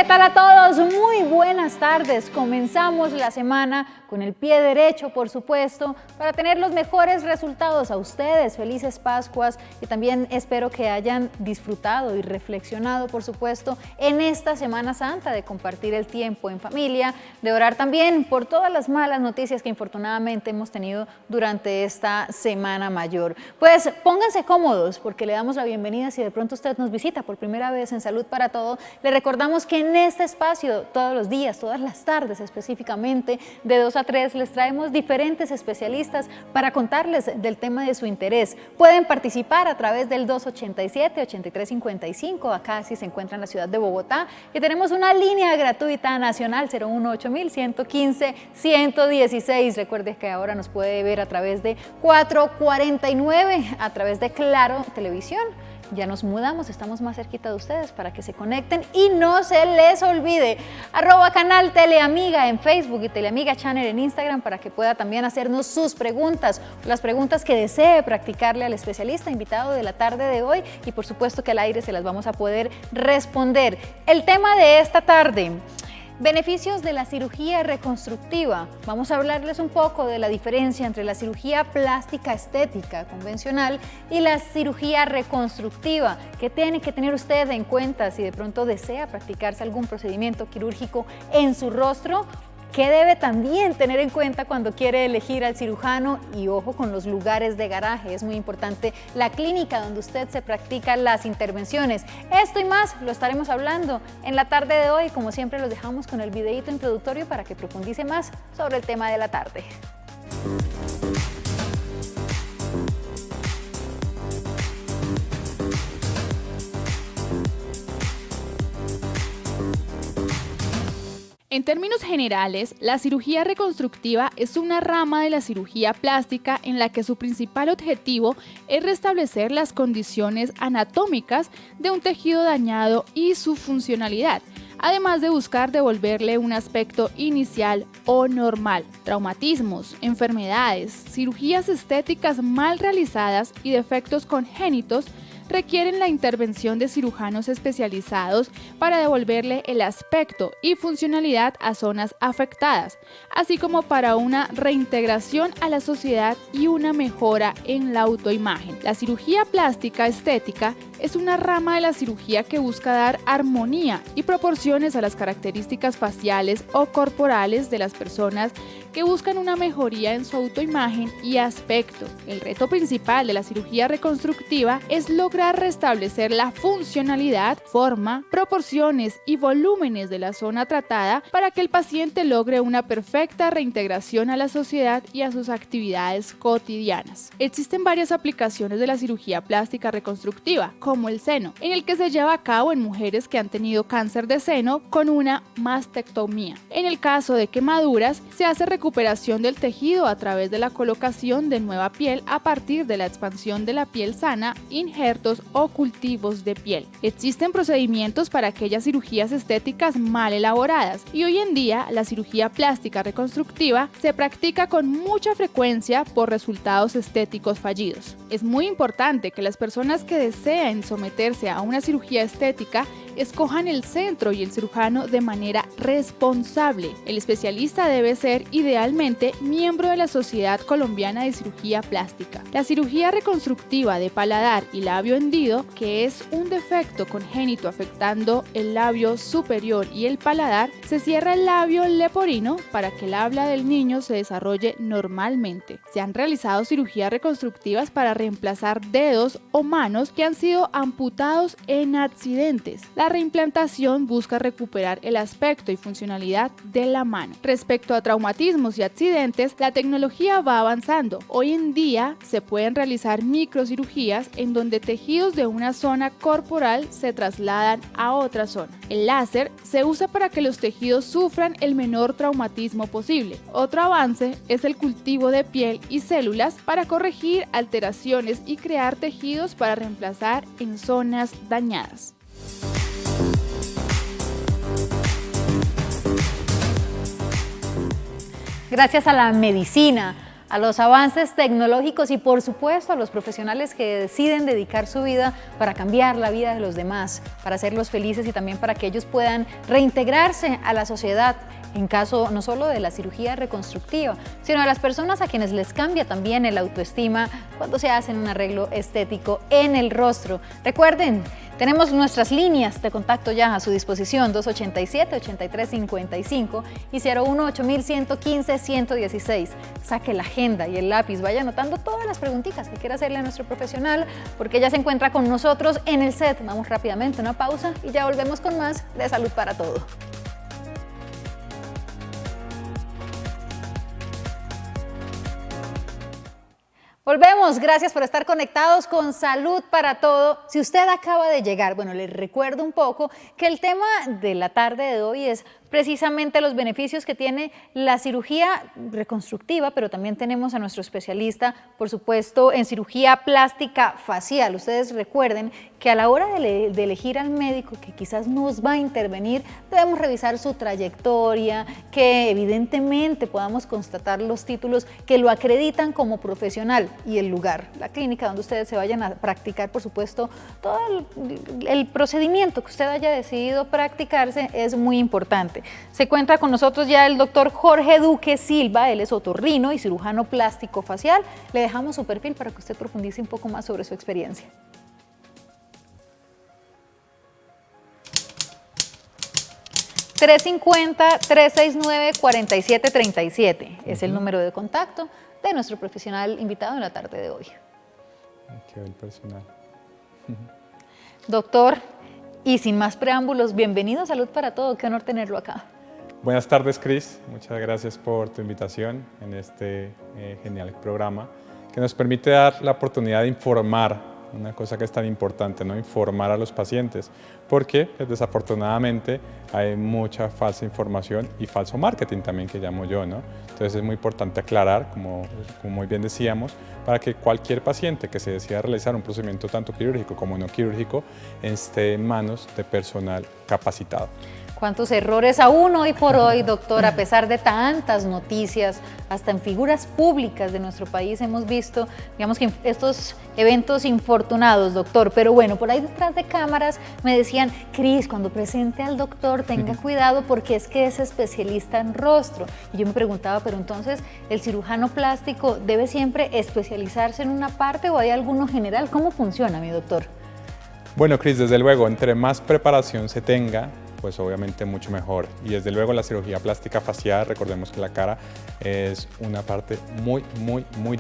tal a todos? Muy buenas tardes. Comenzamos la semana con el pie derecho, por supuesto, para tener los mejores resultados. A ustedes, felices Pascuas, y también espero que hayan disfrutado y reflexionado, por supuesto, en esta Semana Santa, de compartir el tiempo en familia, de orar también por todas las malas noticias que infortunadamente hemos tenido durante esta Semana Mayor. Pues pónganse cómodos, porque le damos la bienvenida si de pronto usted nos visita por primera vez en Salud para Todo. Le recordamos que en este espacio, todos los días, todas las tardes específicamente, de 2 a 3, les traemos diferentes especialistas para contarles del tema de su interés. Pueden participar a través del 287-8355, acá si se encuentra en la ciudad de Bogotá, y tenemos una línea gratuita nacional 018-115-116. Recuerde que ahora nos puede ver a través de 449, a través de Claro Televisión. Ya nos mudamos, estamos más cerquita de ustedes para que se conecten y no se les olvide @canal Teleamiga en Facebook y Teleamiga Channel en Instagram para que pueda también hacernos sus preguntas, las preguntas que desee practicarle al especialista invitado de la tarde de hoy, y por supuesto que al aire se las vamos a poder responder. El tema de esta tarde: beneficios de la cirugía reconstructiva. Vamos a hablarles un poco de la diferencia entre la cirugía plástica estética convencional y la cirugía reconstructiva. ¿Qué tiene que tener usted en cuenta si de pronto desea practicarse algún procedimiento quirúrgico en su rostro? ¿Qué debe también tener en cuenta cuando quiere elegir al cirujano? Y ojo con los lugares de garaje, es muy importante la clínica donde usted se practica las intervenciones. Esto y más lo estaremos hablando en la tarde de hoy. Como siempre, los dejamos con el videíto introductorio para que profundice más sobre el tema de la tarde. En términos generales, la cirugía reconstructiva es una rama de la cirugía plástica en la que su principal objetivo es restablecer las condiciones anatómicas de un tejido dañado y su funcionalidad, además de buscar devolverle un aspecto inicial o normal. Traumatismos, enfermedades, cirugías estéticas mal realizadas y defectos congénitos requieren la intervención de cirujanos especializados para devolverle el aspecto y funcionalidad a zonas afectadas, así como para una reintegración a la sociedad y una mejora en la autoimagen. La cirugía plástica estética es una rama de la cirugía que busca dar armonía y proporciones a las características faciales o corporales de las personas que buscan una mejoría en su autoimagen y aspecto. El reto principal de la cirugía reconstructiva es lograr restablecer la funcionalidad, forma, proporciones y volúmenes de la zona tratada para que el paciente logre una perfecta reintegración a la sociedad y a sus actividades cotidianas. Existen varias aplicaciones de la cirugía plástica reconstructiva, como el seno, en el que se lleva a cabo en mujeres que han tenido cáncer de seno con una mastectomía. En el caso de quemaduras, se hace recuperación del tejido a través de la colocación de nueva piel a partir de la expansión de la piel sana, injertos o cultivos de piel. Existen procedimientos para aquellas cirugías estéticas mal elaboradas, y hoy en día la cirugía plástica reconstructiva se practica con mucha frecuencia por resultados estéticos fallidos. Es muy importante que las personas que deseen someterse a una cirugía estética escojan el centro y el cirujano de manera responsable. El especialista debe ser idealmente miembro de la Sociedad Colombiana de Cirugía Plástica. La cirugía reconstructiva de paladar y labio hendido, que es un defecto congénito afectando el labio superior y el paladar, se cierra el labio leporino para que el habla del niño se desarrolle normalmente. Se han realizado cirugías reconstructivas para reemplazar dedos o manos que han sido amputados en accidentes. La reimplantación busca recuperar el aspecto y funcionalidad de la mano. Respecto a traumatismos y accidentes, la tecnología va avanzando. Hoy en día se pueden realizar microcirugías en donde tejidos de una zona corporal se trasladan a otra zona. El láser se usa para que los tejidos sufran el menor traumatismo posible. Otro avance es el cultivo de piel y células para corregir alteraciones y crear tejidos para reemplazar en zonas dañadas. Gracias a la medicina, a los avances tecnológicos y por supuesto a los profesionales que deciden dedicar su vida para cambiar la vida de los demás, para hacerlos felices y también para que ellos puedan reintegrarse a la sociedad en caso no solo de la cirugía reconstructiva, sino de las personas a quienes les cambia también el autoestima cuando se hacen un arreglo estético en el rostro. Recuerden, tenemos nuestras líneas de contacto ya a su disposición, 287-8355 y 018-115-116. Saque la agenda y el lápiz, vaya anotando todas las preguntitas que quiera hacerle a nuestro profesional, porque ella se encuentra con nosotros en el set. Vamos rápidamente a una pausa y ya volvemos con más de Salud para Todo. Volvemos, gracias por estar conectados con Salud para Todo. Si usted acaba de llegar, bueno, les recuerdo un poco que el tema de la tarde de hoy es precisamente los beneficios que tiene la cirugía reconstructiva, pero también tenemos a nuestro especialista, por supuesto, en cirugía plástica facial. Ustedes recuerden que a la hora de elegir al médico que quizás nos va a intervenir, debemos revisar su trayectoria, que evidentemente podamos constatar los títulos que lo acreditan como profesional y el lugar, la clínica donde ustedes se vayan a practicar, por supuesto, todo el procedimiento que usted haya decidido practicarse es muy importante. Se encuentra con nosotros ya el doctor Jorge Duque Silva, él es otorrino y cirujano plástico facial. Le dejamos su perfil para que usted profundice un poco más sobre su experiencia. (350-369-4737) es el número de contacto de nuestro profesional invitado en la tarde de hoy. Qué buen personal. Doctor, y sin más preámbulos, bienvenido a Salud para Todo, qué honor tenerlo acá. Buenas tardes, Cris. Muchas gracias por tu invitación en este genial programa que nos permite dar la oportunidad de informar, una cosa que es tan importante, ¿no? Informar a los pacientes, porque pues, desafortunadamente hay mucha falsa información y falso marketing también que llamo yo, ¿no? Entonces es muy importante aclarar, como muy bien decíamos, para que cualquier paciente que se decida realizar un procedimiento tanto quirúrgico como no quirúrgico esté en manos de personal capacitado. ¿Cuántos errores aún hoy por hoy, doctor? A pesar de tantas noticias, hasta en figuras públicas de nuestro país hemos visto, digamos que estos eventos infortunados, doctor. Pero bueno, por ahí detrás de cámaras me decían, Cris, cuando presente al doctor tenga cuidado porque es que es especialista en rostro. Y yo me preguntaba, pero entonces, ¿el cirujano plástico debe siempre especializarse en una parte o hay alguno general? ¿Cómo funciona, mi doctor? Bueno, Cris, desde luego, entre más preparación se tenga, pues obviamente mucho mejor. Y desde luego la cirugía plástica facial, recordemos que la cara es una parte muy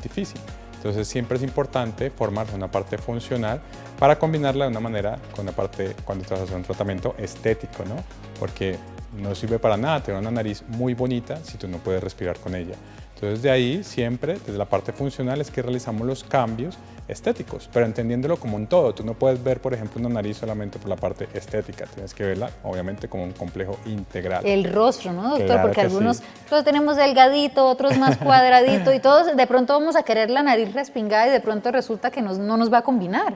difícil. Entonces siempre es importante formar una parte funcional para combinarla de una manera con una parte cuando te vas a hacer un tratamiento estético, ¿no? Porque no sirve para nada tener una nariz muy bonita si tú no puedes respirar con ella. Entonces de ahí siempre, desde la parte funcional, es que realizamos los cambios estéticos, pero entendiéndolo como un todo. Tú no puedes ver, por ejemplo, una nariz solamente por la parte estética, tienes que verla, obviamente, como un complejo integral. El rostro, ¿no, doctor? Claro, porque algunos sí. Los tenemos delgadito, otros más cuadradito y todos de pronto vamos a querer la nariz respingada y de pronto resulta que no nos va a combinar.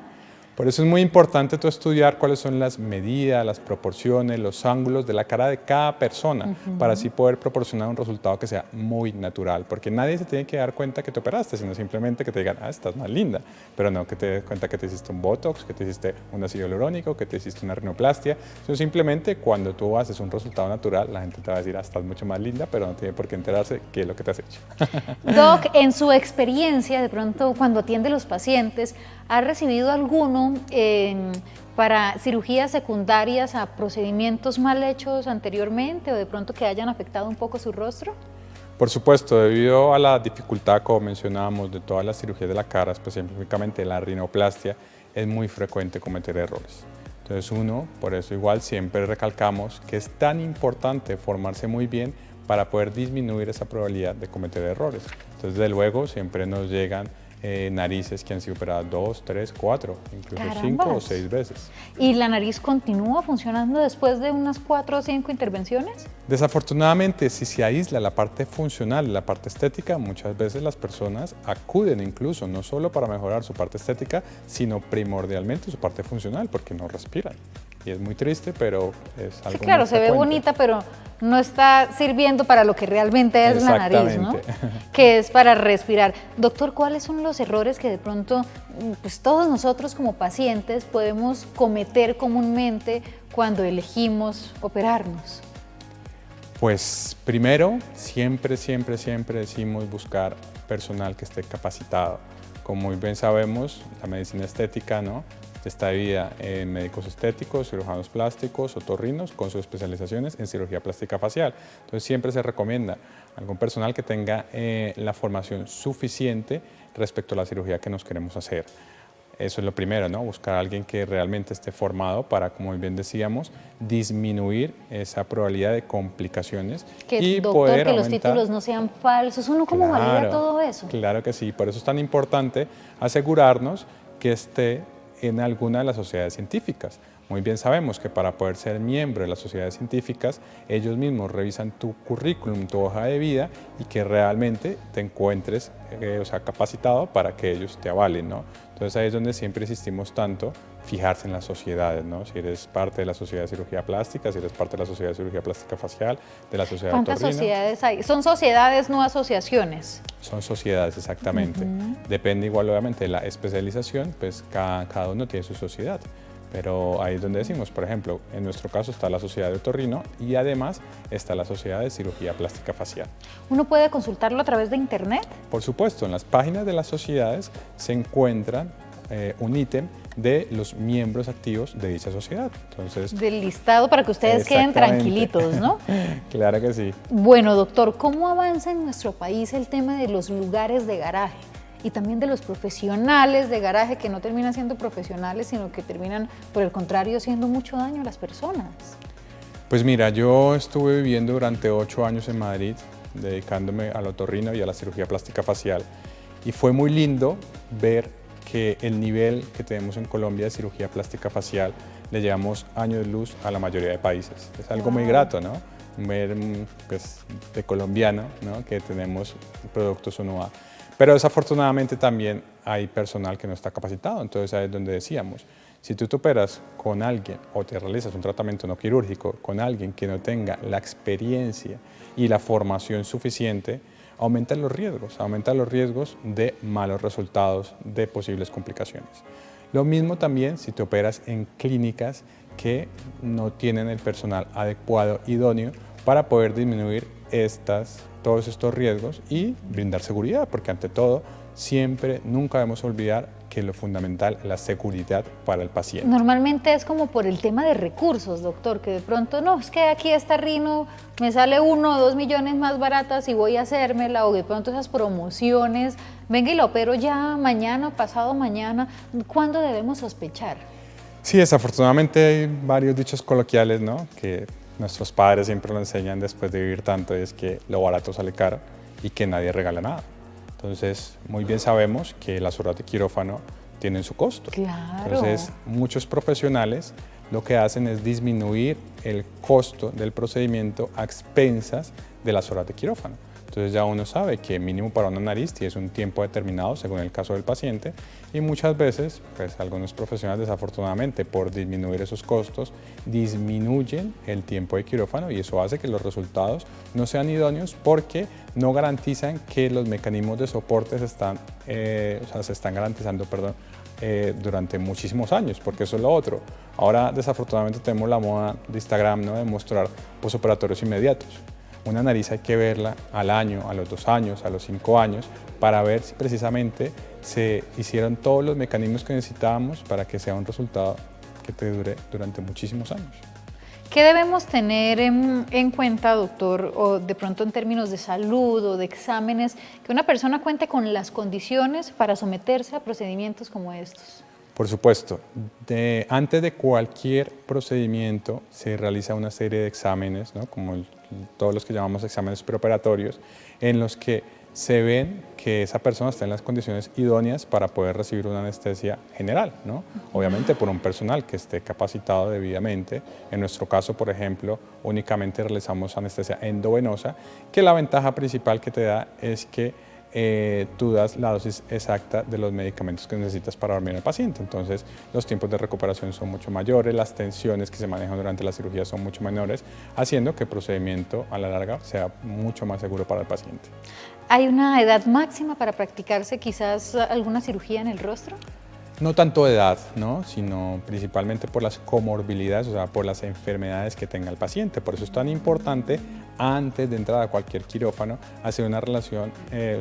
Por eso es muy importante tú estudiar cuáles son las medidas, las proporciones, los ángulos de la cara de cada persona, para así poder proporcionar un resultado que sea muy natural, porque nadie se tiene que dar cuenta que te operaste, sino simplemente que te digan, ah, estás más linda, pero no que te des cuenta que te hiciste un botox, que te hiciste un ácido hialurónico, que te hiciste una rinoplastia, sino simplemente cuando tú haces un resultado natural, la gente te va a decir, ah, estás mucho más linda, pero no tiene por qué enterarse qué es lo que te has hecho. Doc, en su experiencia, de pronto cuando atiende a los pacientes, ¿ha recibido alguno para cirugías secundarias a procedimientos mal hechos anteriormente o de pronto que hayan afectado un poco su rostro? Por supuesto, debido a la dificultad, como mencionábamos, de todas las cirugías de la cara, específicamente la rinoplastia, es muy frecuente cometer errores. Entonces por eso igual siempre recalcamos que es tan importante formarse muy bien para poder disminuir esa probabilidad de cometer errores. Entonces, de luego, siempre nos llegan narices que han sido operadas 2, 3, 4, incluso ¡Carambas! 5 o 6 veces. ¿Y la nariz continúa funcionando después de unas 4 o 5 intervenciones? Desafortunadamente, si se aísla la parte funcional, la parte estética, muchas veces las personas acuden incluso no solo para mejorar su parte estética, sino primordialmente su parte funcional, porque no respiran. y es muy triste, pero es algo Sí, claro, muy se ve frecuente. bonita, pero no está sirviendo para lo que realmente es la nariz, ¿no? Exactamente. Que es para respirar. Doctor, ¿cuáles son los errores que de pronto pues todos nosotros como pacientes podemos cometer comúnmente cuando elegimos operarnos? Pues primero, siempre decimos buscar personal que esté capacitado. Como muy bien sabemos, la medicina estética, ¿no?, está dividida en médicos estéticos, cirujanos plásticos, otorrinos, con sus especializaciones en cirugía plástica facial. Entonces siempre se recomienda algún personal que tenga la formación suficiente respecto a la cirugía que nos queremos hacer. Eso es lo primero, ¿no? Buscar a alguien que realmente esté formado para, como bien decíamos, disminuir esa probabilidad de complicaciones y Doctor, poder que los aumentar. títulos no sean falsos. ¿Uno cómo valida todo eso? Claro que sí, por eso es tan importante asegurarnos que esté en alguna de las sociedades científicas. Muy bien sabemos que para poder ser miembro de las sociedades científicas, ellos mismos revisan tu currículum, tu hoja de vida y que realmente te encuentres capacitado para que ellos te avalen, ¿no? Entonces ahí es donde siempre insistimos tanto, fijarse en las sociedades, ¿no? Si eres parte de la Sociedad de Cirugía Plástica, si eres parte de la Sociedad de Cirugía Plástica Facial, de la Sociedad de ¿Cuántas Otorrino. sociedades hay? Son sociedades, no asociaciones. Son sociedades, exactamente. Depende igual obviamente de la especialización, pues cada uno tiene su sociedad. Pero ahí es donde decimos, por ejemplo, en nuestro caso está la Sociedad de Otorrino y además está la Sociedad de Cirugía Plástica Facial. ¿Uno puede consultarlo a través de internet? Por supuesto, en las páginas de las sociedades se encuentran un ítem de los miembros activos de dicha sociedad. Entonces, Del listado para que ustedes queden exactamente. tranquilitos, ¿no? Claro que sí. Bueno, doctor, ¿cómo avanza en nuestro país el tema de los lugares de garaje? Y también de los profesionales de garaje que no terminan siendo profesionales, sino que terminan, por el contrario, haciendo mucho daño a las personas. Pues mira, yo estuve viviendo durante 8 años en Madrid, dedicándome al otorrino y a la cirugía plástica facial. Y fue muy lindo ver que el nivel que tenemos en Colombia de cirugía plástica facial le llevamos años luz a la mayoría de países. Es algo muy grato, ¿no? Ver pues, de colombiano, ¿no?, que tenemos productos UNOA. Pero desafortunadamente también hay personal que no está capacitado, entonces ahí es donde decíamos, si tú te operas con alguien o te realizas un tratamiento no quirúrgico con alguien que no tenga la experiencia y la formación suficiente, aumenta los riesgos de malos resultados, de posibles complicaciones. Lo mismo también si te operas en clínicas que no tienen el personal adecuado, idóneo, para poder disminuir todos estos riesgos y brindar seguridad, porque ante todo, nunca debemos olvidar que lo fundamental es la seguridad para el paciente. Normalmente es como por el tema de recursos, doctor, que de pronto, no, es que aquí esta rino me sale 1 o 2 millones más baratas y voy a hacérmela, o de pronto esas promociones, venga y la opero ya mañana, pasado mañana. ¿Cuándo debemos sospechar? Sí, desafortunadamente hay varios dichos coloquiales, ¿no?, que nuestros padres siempre lo enseñan después de vivir tanto, es que lo barato sale caro y que nadie regala nada. Entonces, muy bien sabemos que las horas de quirófano tienen su costo. Claro. Entonces, muchos profesionales lo que hacen es disminuir el costo del procedimiento a expensas de las horas de quirófano. Entonces ya uno sabe que mínimo para una nariz tienes un tiempo determinado según el caso del paciente y muchas veces, pues algunos profesionales desafortunadamente por disminuir esos costos, disminuyen el tiempo de quirófano y eso hace que los resultados no sean idóneos porque no garantizan que los mecanismos de soporte se están garantizando, durante muchísimos años, porque eso es lo otro. Ahora desafortunadamente tenemos la moda de Instagram, ¿no?, de mostrar posoperatorios inmediatos. Una nariz hay que verla al año, a los 2 años, a los 5 años, para ver si precisamente se hicieron todos los mecanismos que necesitábamos para que sea un resultado que te dure durante muchísimos años. ¿Qué debemos tener en cuenta, doctor, o de pronto en términos de salud o de exámenes, que una persona cuente con las condiciones para someterse a procedimientos como estos? Por supuesto, antes de cualquier procedimiento se realiza una serie de exámenes, ¿no?, como todos los que llamamos exámenes preoperatorios, en los que se ven que esa persona está en las condiciones idóneas para poder recibir una anestesia general, ¿no? Obviamente por un personal que esté capacitado debidamente. En nuestro caso, por ejemplo, únicamente realizamos anestesia endovenosa, que la ventaja principal que te da es que tú das la dosis exacta de los medicamentos que necesitas para dormir al paciente. Entonces, los tiempos de recuperación son mucho mayores, las tensiones que se manejan durante la cirugía son mucho menores, haciendo que el procedimiento a la larga sea mucho más seguro para el paciente. ¿Hay una edad máxima para practicarse quizás alguna cirugía en el rostro? No tanto de edad, ¿no? Sino principalmente por las comorbilidades, o sea, por las enfermedades que tenga el paciente. Por eso es tan importante, antes de entrar a cualquier quirófano, hacer una relación, que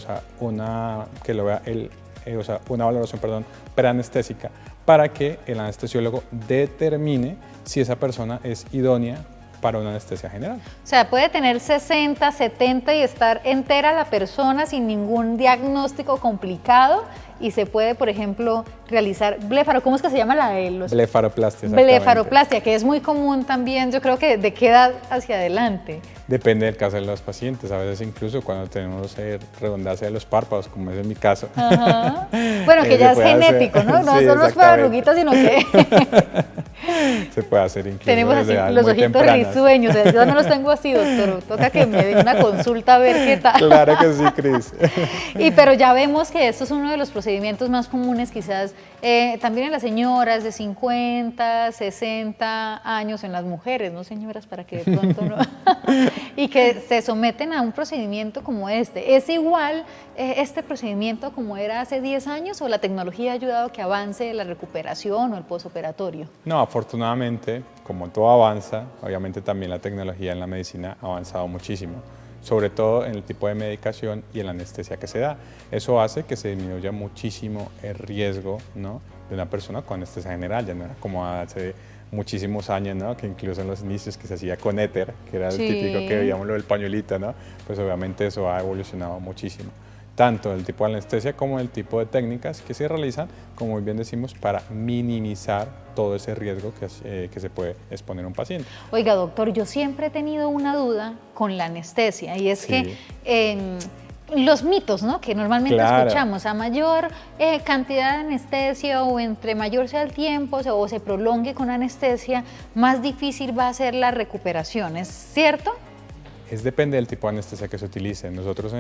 lo vea una valoración, preanestésica, para que el anestesiólogo determine si esa persona es idónea para una anestesia general. O sea, puede tener 60, 70 y estar entera la persona sin ningún diagnóstico complicado y se puede, por ejemplo, realizar ¿cómo es que se llama la de los? Blefaroplastia. Blefaroplastia, que es muy común también, yo creo que de qué edad hacia adelante. Depende del caso de los pacientes, a veces incluso cuando tenemos redundancia de los párpados, como es en mi caso. Ajá. Bueno, que ya es genético, ¿no? No Sí, son los verruguitas, sino que se puede hacer incluso tenemos así desde los muy ojitos tempranas. risueños. Yo no los tengo así, doctor. Toca que me dé una consulta a ver qué tal. Claro que sí, Cris. Pero ya vemos que esto es uno de los procedimientos más comunes quizás también en las señoras de 50, 60 años, en las mujeres, no señoras, para que de pronto no, y que se someten a un procedimiento como este. ¿Es igual este procedimiento como era hace 10 años o la tecnología ha ayudado a que avance la recuperación o el posoperatorio? No, afortunadamente, como todo avanza, obviamente también la tecnología en la medicina ha avanzado muchísimo, sobre todo en el tipo de medicación y en la anestesia que se da. Eso hace que se disminuya muchísimo el riesgo, ¿no?, de una persona con anestesia general. Ya no era como hace muchísimos años, ¿no?, que incluso en los inicios que se hacía con éter, que era el típico que veíamos lo del pañuelito, ¿no?, pues obviamente eso ha evolucionado muchísimo, tanto el tipo de anestesia como el tipo de técnicas que se realizan, como muy bien decimos, para minimizar todo ese riesgo que se puede exponer a un paciente. Oiga, doctor, yo siempre he tenido una duda con la anestesia y es que los mitos, ¿no?, que normalmente escuchamos, a mayor cantidad de anestesia o entre mayor sea el tiempo o se prolongue con anestesia, más difícil va a ser la recuperación, ¿es cierto? Depende del tipo de anestesia que se utilice. Nosotros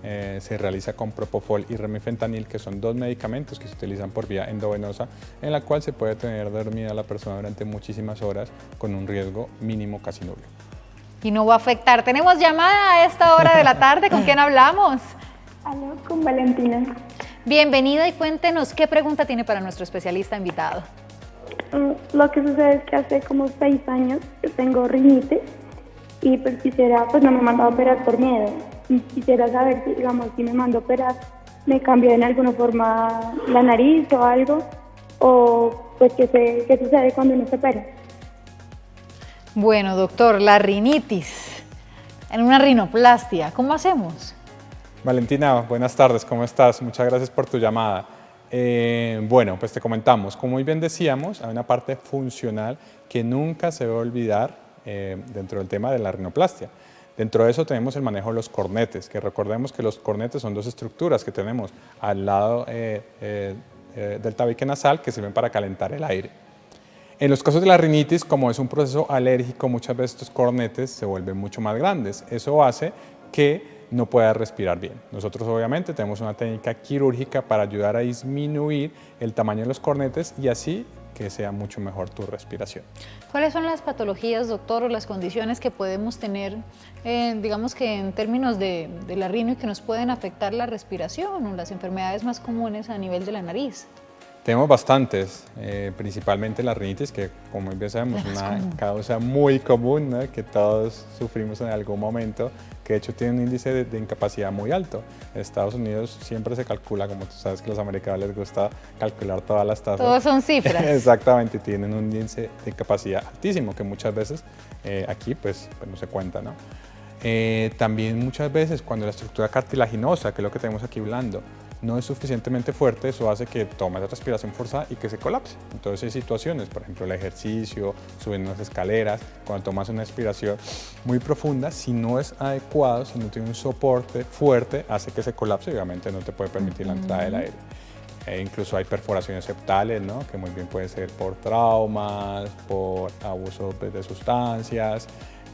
se realiza con propofol y remifentanil, que son dos medicamentos que se utilizan por vía endovenosa, en la cual se puede tener dormida a la persona durante muchísimas horas con un riesgo mínimo casi nulo. Y no va a afectar. Tenemos llamada a esta hora de la tarde. ¿Con quién hablamos? Aló, con Valentina. Bienvenida y cuéntenos qué pregunta tiene para nuestro especialista invitado. Lo que sucede es que hace como 6 años que tengo rinitis y pues no me mando a operar por miedo. Y quisiera saber si, digamos, si me mando a operar, me cambia en alguna forma la nariz o algo, o pues qué sucede cuando uno se opera. Bueno, doctor, la rinitis en una rinoplastia, ¿cómo hacemos? Valentina, buenas tardes, ¿cómo estás? Muchas gracias por tu llamada. Bueno, pues te comentamos, como muy bien decíamos, hay una parte funcional que nunca se debe olvidar dentro del tema de la rinoplastia. Dentro de eso tenemos el manejo de los cornetes, que recordemos que los cornetes son dos estructuras que tenemos al lado del tabique nasal que sirven para calentar el aire. En los casos de la rinitis, como es un proceso alérgico, muchas veces estos cornetes se vuelven mucho más grandes. Eso hace que no pueda respirar bien. Nosotros obviamente tenemos una técnica quirúrgica para ayudar a disminuir el tamaño de los cornetes y así que sea mucho mejor tu respiración. ¿Cuáles son las patologías, doctor, o las condiciones que podemos tener, digamos que en términos de la rino y que nos pueden afectar la respiración o las enfermedades más comunes a nivel de la nariz? Tenemos bastantes, principalmente la rinitis, que como bien sabemos es una causa muy común, ¿no?, que todos sufrimos en algún momento, que de hecho tiene un índice de incapacidad muy alto. En Estados Unidos siempre se calcula, como tú sabes que a los americanos les gusta calcular todas las tasas. Todos son cifras. Exactamente, tienen un índice de incapacidad altísimo, que muchas veces aquí pues no se cuenta, ¿no? También muchas veces cuando la estructura cartilaginosa, que es lo que tenemos aquí hablando, no es suficientemente fuerte, eso hace que tome la respiración forzada y que se colapse. Entonces hay situaciones, por ejemplo el ejercicio, subiendo unas escaleras, cuando tomas una respiración muy profunda, si no es adecuado, si no tiene un soporte fuerte, hace que se colapse y obviamente no te puede permitir la entrada del aire. Incluso hay perforaciones septales, ¿no?, que muy bien pueden ser por traumas, por abuso de sustancias.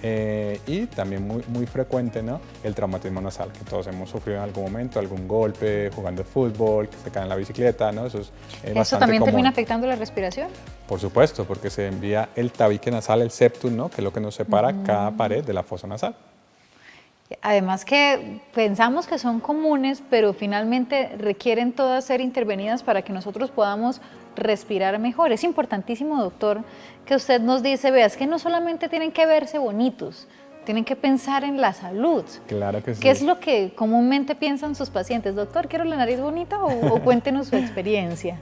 Y también muy frecuente, ¿no? El traumatismo nasal, que todos hemos sufrido en algún momento, algún golpe, jugando fútbol, que se cae en la bicicleta, ¿no? Eso es ¿Eso bastante también común. termina afectando la respiración? Por supuesto, porque se envía el tabique nasal, el septum, ¿no? Que es lo que nos separa cada pared de la fosa nasal. Además que pensamos que son comunes, pero finalmente requieren todas ser intervenidas para que nosotros podamos respirar mejor. Es importantísimo, doctor, que usted nos dice, vea, es que no solamente tienen que verse bonitos, tienen que pensar en la salud. Claro que sí. ¿Qué es lo que comúnmente piensan sus pacientes? Doctor, ¿quiero la nariz bonita? O cuéntenos su experiencia.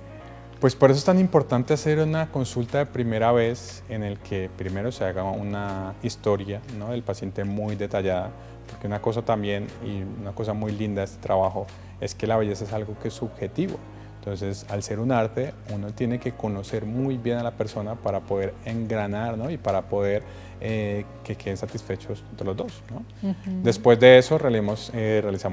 Pues por eso es tan importante hacer una consulta de primera vez en el que primero se haga una historia, ¿no? Del paciente muy detallada, porque una cosa también y una cosa muy linda de este trabajo es que la belleza es algo que es subjetivo. Entonces, al ser un arte, uno tiene que conocer muy bien a la persona para poder engranar, ¿no? Y para poder que queden satisfechos entre los dos, ¿no? Después de eso, realizamos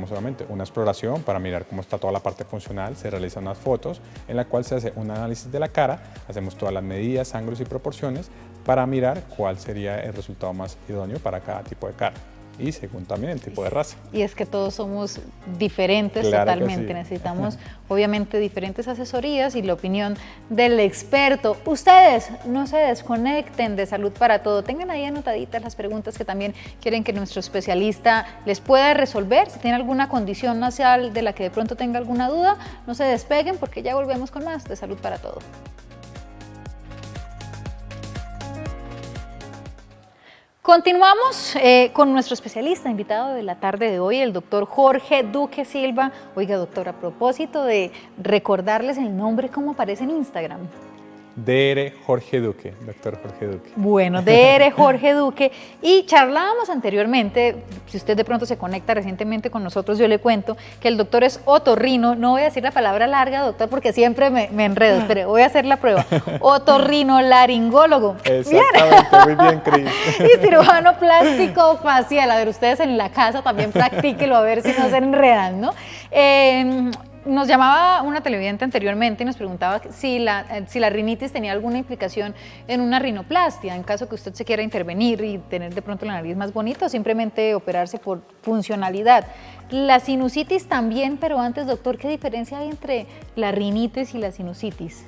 solamente una exploración para mirar cómo está toda la parte funcional, se realizan unas fotos en la cual se hace un análisis de la cara, hacemos todas las medidas, ángulos y proporciones para mirar cuál sería el resultado más idóneo para cada tipo de cara. Y según también el tipo de raza. Y es que todos somos diferentes, Claro que totalmente. sí. Necesitamos obviamente diferentes asesorías y la opinión del experto. Ustedes no se desconecten de Salud para Todo. Tengan ahí anotaditas las preguntas que también quieren que nuestro especialista les pueda resolver. Si tiene alguna condición nasal de la que de pronto tenga alguna duda, no se despeguen porque ya volvemos con más de Salud para Todo. Continuamos con nuestro especialista invitado de la tarde de hoy, el doctor Jorge Duque Silva. Oiga, doctor, a propósito de recordarles el nombre, ¿cómo aparece en Instagram? DR Jorge Duque, doctor Jorge Duque. Bueno, DR Jorge Duque. Y charlábamos anteriormente, si usted de pronto se conecta recientemente con nosotros, yo le cuento que el doctor es otorrino. No voy a decir la palabra larga, doctor, porque siempre me enredo, pero voy a hacer la prueba. Otorrinolaringólogo. Exactamente, muy bien, Cris. Y cirujano plástico facial. A ver, ustedes en la casa también practíquelo a ver si no se enredan, ¿no? Nos llamaba una televidente anteriormente y nos preguntaba si la rinitis tenía alguna implicación en una rinoplastia, en caso que usted se quiera intervenir y tener de pronto la nariz más bonita o simplemente operarse por funcionalidad. La sinusitis también, pero antes, doctor, ¿qué diferencia hay entre la rinitis y la sinusitis?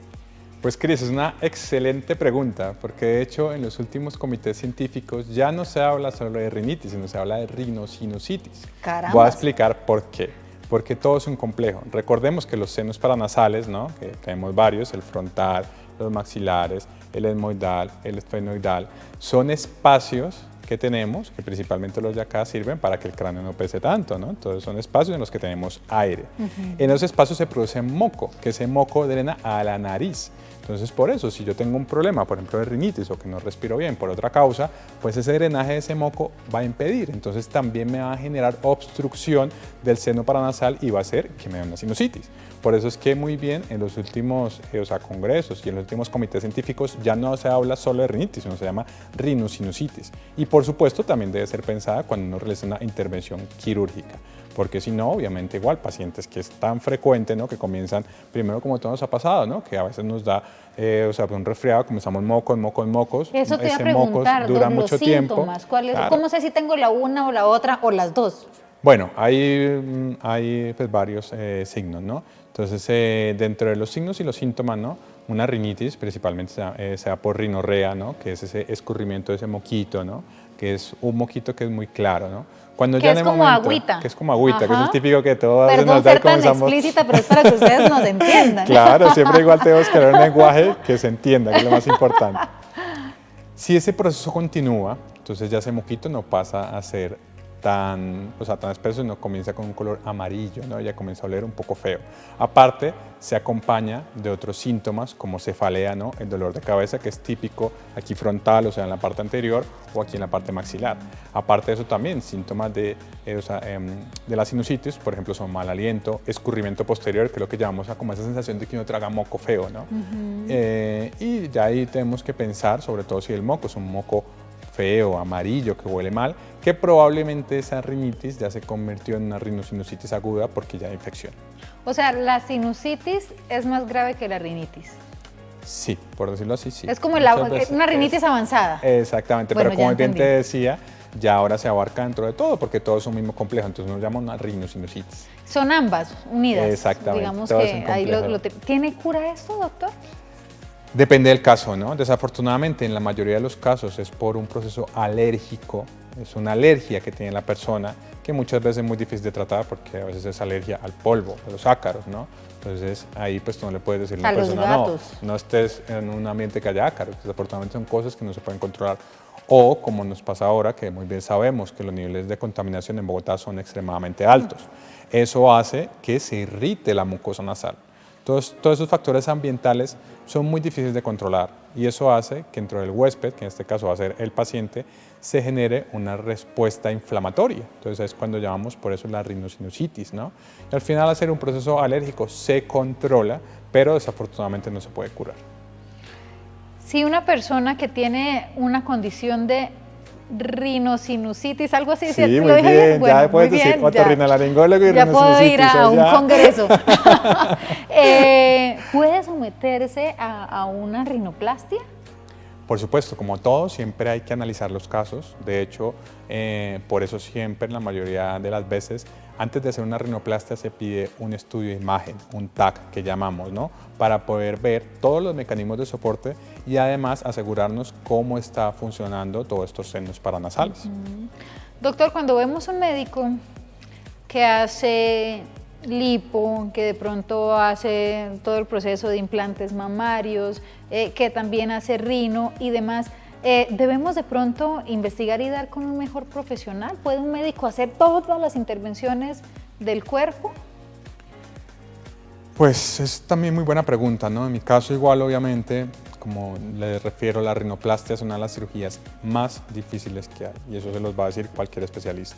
Pues Cris, es una excelente pregunta, porque de hecho en los últimos comités científicos ya no se habla solo de rinitis, sino se habla de rinosinusitis. Carambas. Voy a explicar por qué. Porque todo es un complejo. Recordemos que los senos paranasales, ¿no? Que tenemos varios, el frontal, los maxilares, el etmoidal, el esfenoidal, son espacios que tenemos, que principalmente los de acá sirven para que el cráneo no pese tanto, ¿no? Entonces son espacios en los que tenemos aire. En esos espacios se produce moco, que ese moco drena a la nariz. Entonces, por eso, si yo tengo un problema, por ejemplo, de rinitis o que no respiro bien por otra causa, pues ese drenaje de ese moco va a impedir. Entonces, también me va a generar obstrucción del seno paranasal y va a hacer que me dé una sinusitis. Por eso es que muy bien en los últimos congresos y en los últimos comités científicos ya no se habla solo de rinitis, sino se llama rinosinusitis. Y por supuesto, también debe ser pensada cuando uno realiza una intervención quirúrgica. Porque si no, obviamente igual, pacientes que es tan frecuente, ¿no? Que comienzan, primero como todo nos ha pasado, ¿no? Que a veces nos da, un resfriado, comenzamos mocos. Eso te iba a ese preguntar, mocos dura mucho los tiempo. síntomas, ¿cuáles? Claro. ¿Cómo sé si tengo la una o la otra o las dos? Bueno, hay pues, varios signos, ¿no? Entonces, dentro de los signos y los síntomas, ¿no? Una rinitis, principalmente se da por rinorrea, ¿no? Que es ese escurrimiento de ese moquito, ¿no? Que es un moquito que es muy claro, ¿no? Cuando Que ya es en el como momento, agüita. Que es como agüita, Ajá. que es el típico que todos Perdón nos da ser y tan comenzamos... explícita, pero es para que ustedes nos entiendan. Claro, siempre igual tenemos que dar un lenguaje que se entienda, que es lo más importante. Si ese proceso continúa, entonces ya ese moquito no pasa a ser tan espeso, no comienza con un color amarillo, ¿no? Ya comienza a oler un poco feo. Aparte, se acompaña de otros síntomas como cefalea, ¿no? El dolor de cabeza, que es típico aquí frontal, o sea, en la parte anterior o aquí en la parte maxilar. Aparte de eso también, síntomas de la sinusitis, por ejemplo, son mal aliento, escurrimiento posterior, que es lo que llamamos a como esa sensación de que uno traga moco feo, ¿no? Y ya ahí tenemos que pensar, sobre todo si el moco es un moco feo, amarillo, que huele mal, que probablemente esa rinitis ya se convirtió en una rinosinusitis aguda porque ya hay infección. O sea, la sinusitis es más grave que la rinitis. Sí, por decirlo así, sí. Es como Muchas veces una rinitis avanzada. Exactamente, Bueno, pero como ya bien te entendí. decía, ya ahora se abarca dentro de todo, porque todo es un mismo complejo, entonces nos llama una rinosinusitis. Son ambas unidas. Exactamente, Digamos todo es que un ahí complejo. ¿Tiene cura esto, doctor? Depende del caso, ¿no? Desafortunadamente, en la mayoría de los casos es por un proceso alérgico, es una alergia que tiene la persona, que muchas veces es muy difícil de tratar porque a veces es alergia al polvo, a los ácaros, ¿no? Entonces ahí pues tú no le puedes decir a A una los persona, gatos. no estés en un ambiente que haya ácaros. Desafortunadamente son cosas que no se pueden controlar. O como nos pasa ahora, que muy bien sabemos que los niveles de contaminación en Bogotá son extremadamente altos. Eso hace que se irrite la mucosa nasal. Todos esos factores ambientales son muy difíciles de controlar y eso hace que dentro del huésped, que en este caso va a ser el paciente, se genere una respuesta inflamatoria. Entonces es cuando llamamos por eso la rinosinusitis, ¿no? Y al final hacer un proceso alérgico se controla, pero desafortunadamente no se puede curar. Si una persona que tiene una condición de rinosinusitis, algo así, Sí, ¿cierto? muy ¿Lo dije bien, Bueno, ya puedes muy decir bien, otorrinolaringólogo y ya puedo ir rinosinusitis. a un ya. congreso. ¿Puede someterse a una rinoplastia? Por supuesto, como todo, siempre hay que analizar los casos. De hecho, por eso siempre, la mayoría de las veces, antes de hacer una rinoplastia se pide un estudio de imagen, un TAC que llamamos, ¿no? Para poder ver todos los mecanismos de soporte y además asegurarnos cómo está funcionando todos estos senos paranasales. Doctor, cuando vemos un médico que hace lipo, que de pronto hace todo el proceso de implantes mamarios, que también hace rino y demás, ¿debemos de pronto investigar y dar con un mejor profesional? ¿Puede un médico hacer todas las intervenciones del cuerpo? Pues es también muy buena pregunta, ¿no? En mi caso igual, obviamente, como le refiero, la rinoplastia es una de las cirugías más difíciles que hay y eso se los va a decir cualquier especialista.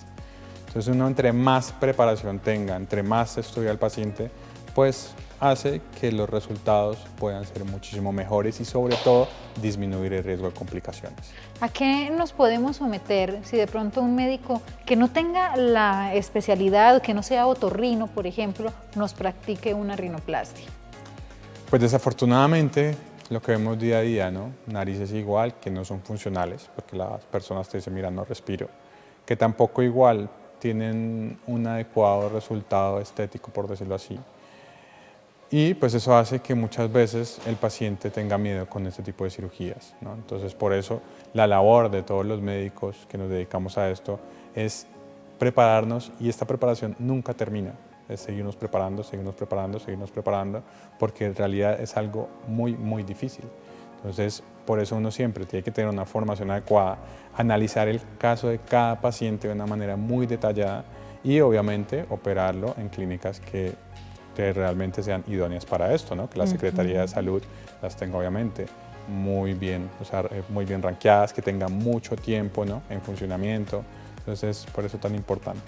Entonces uno entre más preparación tenga, entre más estudia el paciente, pues hace que los resultados puedan ser muchísimo mejores y sobre todo disminuir el riesgo de complicaciones. ¿A qué nos podemos someter si de pronto un médico que no tenga la especialidad, que no sea otorrino, por ejemplo, nos practique una rinoplastia? Pues desafortunadamente lo que vemos día a día, ¿no? Narices igual que no son funcionales porque las personas te dicen, mira, no respiro, que tampoco igual tienen un adecuado resultado estético, por decirlo así. Y pues eso hace que muchas veces el paciente tenga miedo con este tipo de cirugías, ¿no? Entonces por eso la labor de todos los médicos que nos dedicamos a esto es prepararnos y esta preparación nunca termina. Es seguirnos preparando, seguirnos preparando, seguirnos preparando, porque en realidad es algo muy, muy difícil. Entonces, por eso uno siempre tiene que tener una formación adecuada, analizar el caso de cada paciente de una manera muy detallada y obviamente operarlo en clínicas que realmente sean idóneas para esto, ¿no? Que la Secretaría de Salud las tenga obviamente muy bien, o sea, muy bien rankeadas, que tengan mucho tiempo, ¿no? En funcionamiento. Entonces, por eso es tan importante.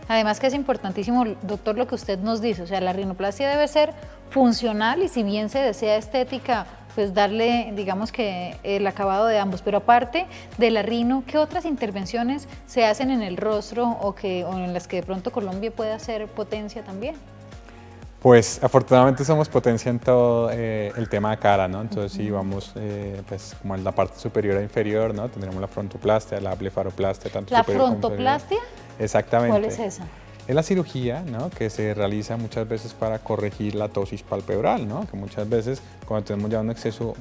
Además que es importantísimo, doctor, lo que usted nos dice, o sea, la rinoplastia debe ser funcional y si bien se desea estética, pues darle, digamos que el acabado de ambos, pero aparte de la rino, ¿qué otras intervenciones se hacen en el rostro o en las que de pronto Colombia puede hacer potencia también? Pues afortunadamente somos potencia en todo el tema de cara, ¿no? Entonces sí, vamos pues como en la parte superior e inferior, ¿no? Tendremos la frontoplastia, la blefaroplastia, tanto ¿La superior como inferior. frontoplastia? Exactamente. ¿Cuál es esa? Es la cirugía, ¿no? Que se realiza muchas veces para corregir la ptosis palpebral, ¿no? Que muchas veces cuando tenemos ya un exceso,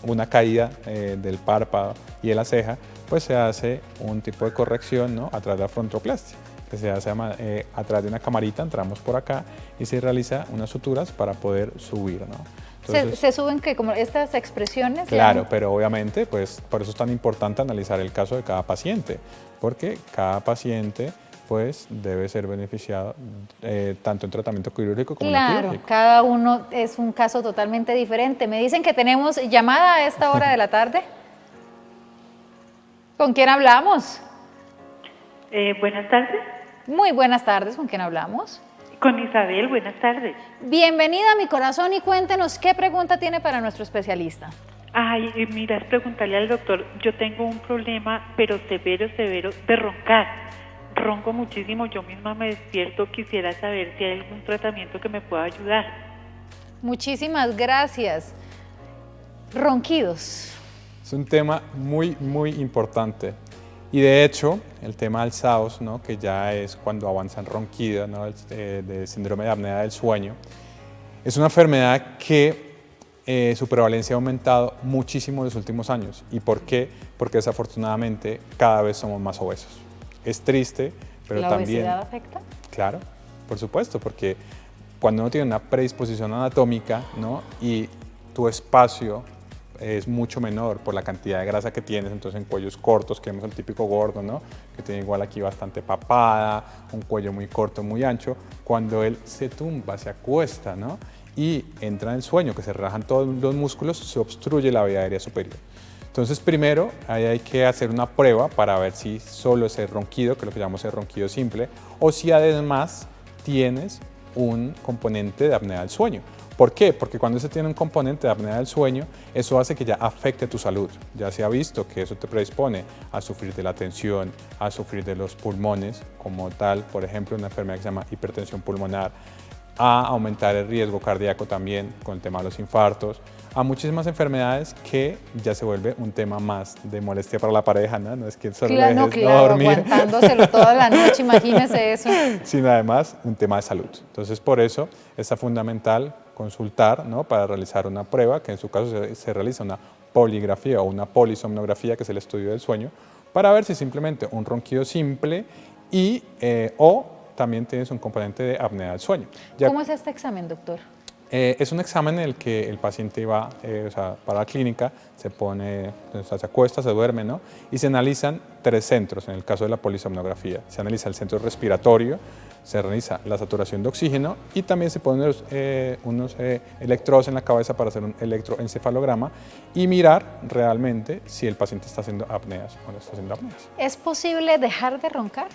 una caída del párpado y de la ceja, pues se hace un tipo de corrección, ¿no? A través de la frontoplastia, que se hace a través de una camarita, entramos por acá y se realiza unas suturas para poder subir, ¿no? Entonces, ¿Se suben que como estas expresiones? claro, pero obviamente, pues por eso es tan importante analizar el caso de cada paciente, porque cada paciente pues debe ser beneficiado tanto en tratamiento quirúrgico como en Claro, quirúrgico. cada uno es un caso totalmente diferente. Me dicen que tenemos llamada a esta hora de la tarde. ¿Con quién hablamos? Buenas tardes. Muy buenas tardes, ¿con quién hablamos? Con Isabel, buenas tardes. Bienvenida a mi corazón y cuéntenos qué pregunta tiene para nuestro especialista. Ay, mira, es preguntarle al doctor, yo tengo un problema, pero severo, de roncar. Ronco muchísimo, yo misma me despierto, quisiera saber si hay algún tratamiento que me pueda ayudar. Muchísimas gracias. Ronquidos. Es un tema muy, muy importante. Y de hecho, el tema del SAOS, ¿no? Que ya es cuando avanzan ronquidos, ¿no? De síndrome de apnea del sueño, es una enfermedad que su prevalencia ha aumentado muchísimo en los últimos años. ¿Y por qué? Porque desafortunadamente cada vez somos más obesos. Es triste, pero también... ¿La obesidad afecta? Claro, por supuesto, porque cuando uno tiene una predisposición anatómica, ¿no? Y tu espacio es mucho menor por la cantidad de grasa que tienes, entonces en cuellos cortos, que vemos el típico gordo, ¿no? Que tiene igual aquí bastante papada, un cuello muy corto, muy ancho, cuando él se tumba, se acuesta, ¿no? Y entra en el sueño, que se relajan todos los músculos, se obstruye la vía aérea superior. Entonces primero ahí hay que hacer una prueba para ver si solo es el ronquido, que es lo que llamamos el ronquido simple, o si además tienes un componente de apnea del sueño. ¿Por qué? Porque cuando se tiene un componente de apnea del sueño, eso hace que ya afecte tu salud. Ya se ha visto que eso te predispone a sufrir de la tensión, a sufrir de los pulmones, como tal, por ejemplo, una enfermedad que se llama hipertensión pulmonar, a aumentar el riesgo cardíaco también con el tema de los infartos, a muchísimas enfermedades que ya se vuelve un tema más de molestia para la pareja, ¿no? No es que solo le dejes no dormir, aguantándoselo toda la noche, imagínese eso. Sino además un tema de salud. Entonces por eso es fundamental consultar, ¿no? Para realizar una prueba, que en su caso se realiza una poligrafía o una polisomnografía, que es el estudio del sueño, para ver si simplemente un ronquido simple y o también tienes un componente de apnea del sueño. ¿Cómo es este examen, doctor? Es un examen en el que el paciente va para la clínica, se pone, se acuesta, se duerme, ¿no? Y se analizan 3 centros, en el caso de la polisomnografía. Se analiza el centro respiratorio, se realiza la saturación de oxígeno y también se ponen unos electrodos en la cabeza para hacer un electroencefalograma y mirar realmente si el paciente está haciendo apneas o no está haciendo apneas. ¿Es posible dejar de roncar?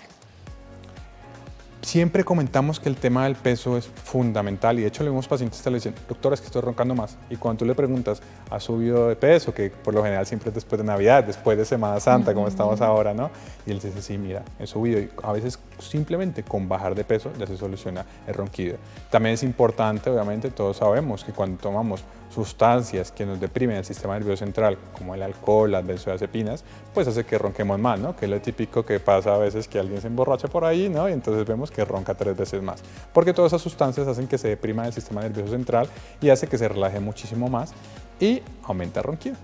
Siempre comentamos que el tema del peso es fundamental y de hecho le vemos pacientes que le dicen, doctora, es que estoy roncando más. Y cuando tú le preguntas, ¿has subido de peso? Que por lo general siempre es después de Navidad, después de Semana Santa, como estamos ahora, ¿no? Y él dice, sí, mira, he subido. Y a veces simplemente con bajar de peso ya se soluciona el ronquido. También es importante, obviamente, todos sabemos que cuando tomamos sustancias que nos deprimen el sistema nervioso central, como el alcohol, las benzodiazepinas, pues hace que ronquemos más, ¿no? Que es lo típico que pasa a veces que alguien se emborracha por ahí, ¿no? Y entonces vemos que ronca 3 veces más. Porque todas esas sustancias hacen que se deprima el sistema nervioso central y hace que se relaje muchísimo más y aumenta el ronquido.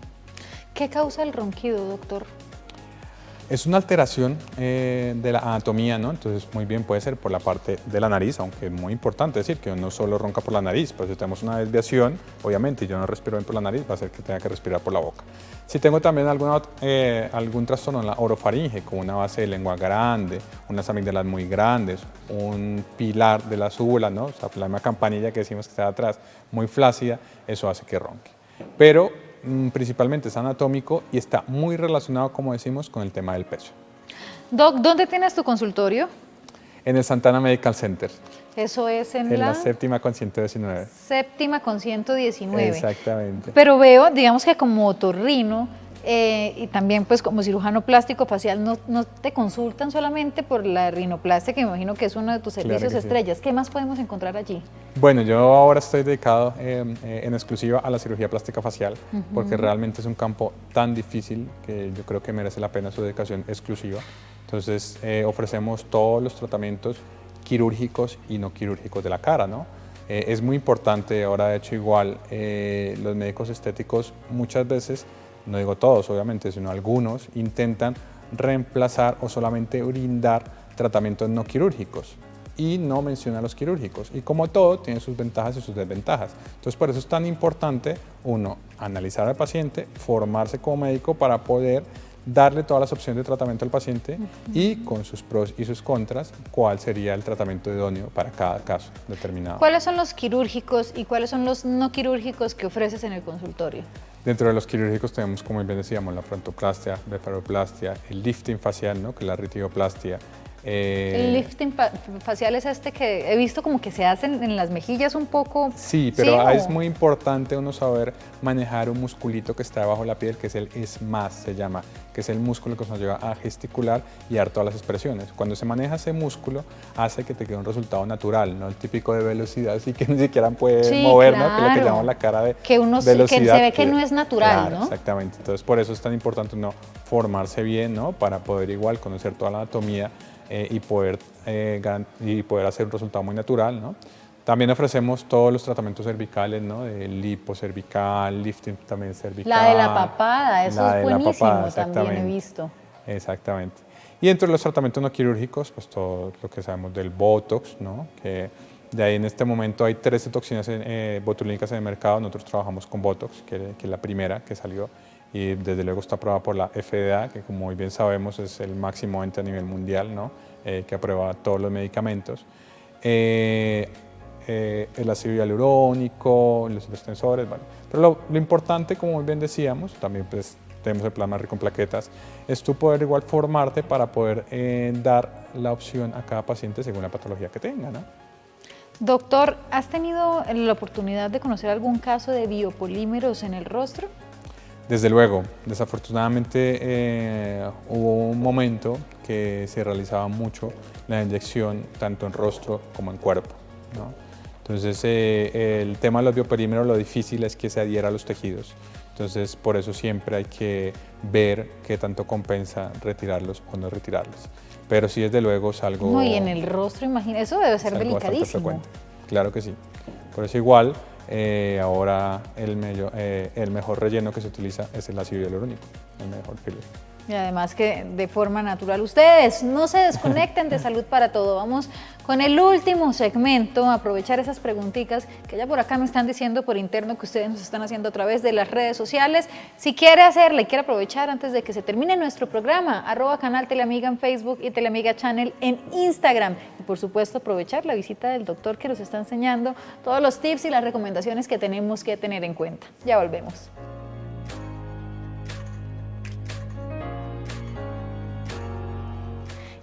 ¿Qué causa el ronquido, doctor? Es una alteración de la anatomía, ¿no? Entonces, muy bien puede ser por la parte de la nariz, aunque es muy importante decir que no solo ronca por la nariz, pues si tenemos una desviación, obviamente yo no respiro bien por la nariz, va a ser que tenga que respirar por la boca. Si tengo también algún trastorno en la orofaringe, como una base de lengua grande, unas amígdalas muy grandes, un pilar de la súbula, ¿no? O sea, la misma campanilla que decimos que está atrás, muy flácida, eso hace que ronque. Pero principalmente es anatómico y está muy relacionado, como decimos, con el tema del peso. Doc, ¿dónde tienes tu consultorio? En el Santana Medical Center. Eso es en la séptima con 119. Séptima con 119. Exactamente. Pero veo, digamos que como otorrino y también pues como cirujano plástico facial, no te consultan solamente por la rinoplastia, que me imagino que es uno de tus servicios estrellas. Sí. ¿Qué más podemos encontrar allí? Bueno, yo ahora estoy dedicado en exclusiva a la cirugía plástica facial, porque realmente es un campo tan difícil que yo creo que merece la pena su dedicación exclusiva. Entonces ofrecemos todos los tratamientos quirúrgicos y no quirúrgicos de la cara, ¿no? Es muy importante, ahora de hecho igual, los médicos estéticos muchas veces, no digo todos obviamente, sino algunos, intentan reemplazar o solamente brindar tratamientos no quirúrgicos y no mencionan los quirúrgicos. Y como todo, tiene sus ventajas y sus desventajas. Entonces, por eso es tan importante, uno, analizar al paciente, formarse como médico para poder darle todas las opciones de tratamiento al paciente y con sus pros y sus contras, cuál sería el tratamiento idóneo para cada caso determinado. ¿Cuáles son los quirúrgicos y cuáles son los no quirúrgicos que ofreces en el consultorio? Dentro de los quirúrgicos tenemos, como bien decíamos, la frontoplastia, blefaroplastia, el lifting facial, ¿no? Que es la ritidoplastia, El lifting facial es este que he visto como que se hacen en las mejillas un poco. Sí, pero ¿sí? es muy importante uno saber manejar un musculito que está debajo de la piel, que es el ESMAS, se llama, que es el músculo que nos ayuda a gesticular y dar todas las expresiones. Cuando se maneja ese músculo, hace que te quede un resultado natural, no el típico de velocidad, así que ni siquiera puede Sí, mover, claro. ¿no? Que es lo que llamamos la cara de que uno velocidad. que se ve que no es natural, claro, ¿no? Exactamente. Entonces, por eso es tan importante uno formarse bien, ¿no? Para poder igual conocer toda la anatomía y poder hacer un resultado muy natural, ¿no? También ofrecemos todos los tratamientos cervicales, ¿no? De lipo cervical, lifting también cervical. La de la papada, eso la es de la buenísimo, papada, también he exactamente. visto. Exactamente. Y dentro de los tratamientos no quirúrgicos, pues todo lo que sabemos del Botox, ¿no? Que de ahí en este momento hay 13 toxinas botulínicas en el mercado. Nosotros trabajamos con Botox, que es la primera que salió y desde luego está aprobada por la FDA, que como muy bien sabemos es el máximo ente a nivel mundial, ¿no? Que aprueba todos los medicamentos. El ácido hialurónico, los tensores, bueno. Pero lo importante, como muy bien decíamos, también pues tenemos el plasma rico en plaquetas, es tú poder igual formarte para poder dar la opción a cada paciente según la patología que tenga, ¿no? Doctor, ¿has tenido la oportunidad de conocer algún caso de biopolímeros en el rostro? Desde luego, desafortunadamente hubo un momento que se realizaba mucho la inyección tanto en rostro como en cuerpo, ¿no? Entonces el tema de los biopolímeros, lo difícil es que se adhiera a los tejidos. Entonces por eso siempre hay que ver qué tanto compensa retirarlos o no retirarlos. Pero sí, desde luego es algo... No, y en el rostro, imagina, eso debe ser algo bastante delicadísimo. frecuente. Claro que sí. Por eso igual, ahora el mejor relleno que se utiliza es el ácido hialurónico, el mejor filler. Y además que de forma natural. Ustedes no se desconecten de Salud para Todo. Vamos con el último segmento, aprovechar esas preguntitas que ya por acá me están diciendo por interno que ustedes nos están haciendo a través de las redes sociales. Si quiere hacerle, quiere aprovechar antes de que se termine nuestro programa, @canal Teleamiga en Facebook y Teleamiga Channel en Instagram. Y por supuesto aprovechar la visita del doctor que nos está enseñando todos los tips y las recomendaciones que tenemos que tener en cuenta. Ya volvemos.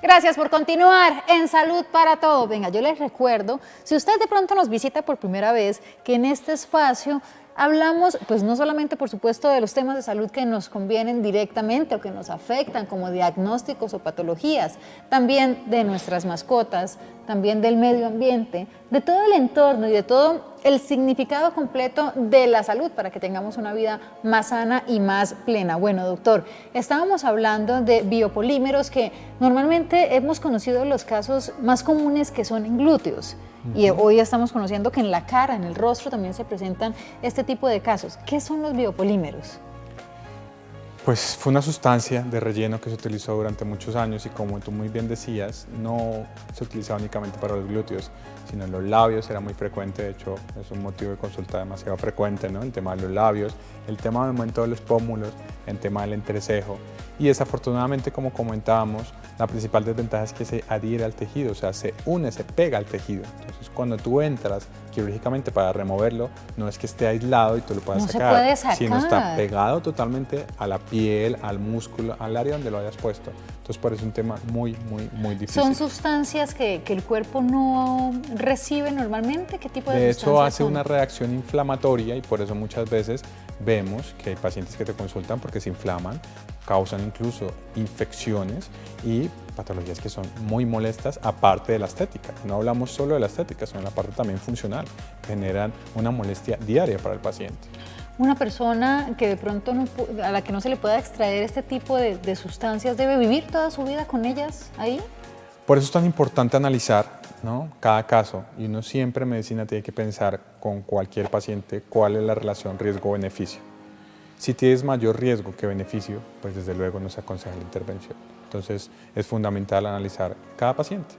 Gracias por continuar en Salud para Todo. Venga, yo les recuerdo, si usted de pronto nos visita por primera vez, que en este espacio hablamos, pues no solamente por supuesto de los temas de salud que nos convienen directamente o que nos afectan como diagnósticos o patologías, también de nuestras mascotas, también del medio ambiente, de todo el entorno y de todo el significado completo de la salud para que tengamos una vida más sana y más plena. Bueno, doctor, estábamos hablando de biopolímeros que normalmente hemos conocido los casos más comunes que son en glúteos. Y hoy estamos conociendo que en la cara, en el rostro también se presentan este tipo de casos. ¿Qué son los biopolímeros? Pues fue una sustancia de relleno que se utilizó durante muchos años y como tú muy bien decías, no se utilizaba únicamente para los glúteos, sino en los labios era muy frecuente, de hecho es un motivo de consulta demasiado frecuente, ¿no? El tema de los labios, el tema del aumento de los pómulos, el tema del entrecejo y desafortunadamente, como comentábamos, la principal desventaja es que se adhiere al tejido, o sea, se une, se pega al tejido. Entonces, cuando tú entras quirúrgicamente para removerlo, no es que esté aislado y tú lo puedas sacar, se puede sacar, sino está pegado totalmente a la piel, al músculo, al área donde lo hayas puesto. Entonces, por eso es un tema muy difícil. ¿Son sustancias que el cuerpo no recibe normalmente? ¿Qué tipo de sustancias hecho, hace son? una reacción inflamatoria y por eso muchas veces vemos que hay pacientes que te consultan porque se inflaman, causan incluso infecciones y patologías que son muy molestas aparte de la estética. No hablamos solo de la estética, sino la parte también funcional. Generan una molestia diaria para el paciente. Una persona que de pronto a la que no se le pueda extraer este tipo de sustancias, ¿debe vivir toda su vida con ellas ahí? Por eso es tan importante analizar, ¿no?, cada caso. Y uno siempre en medicina tiene que pensar con cualquier paciente cuál es la relación riesgo-beneficio. Si tienes mayor riesgo que beneficio, pues desde luego no se aconseja la intervención. Entonces es fundamental analizar cada paciente.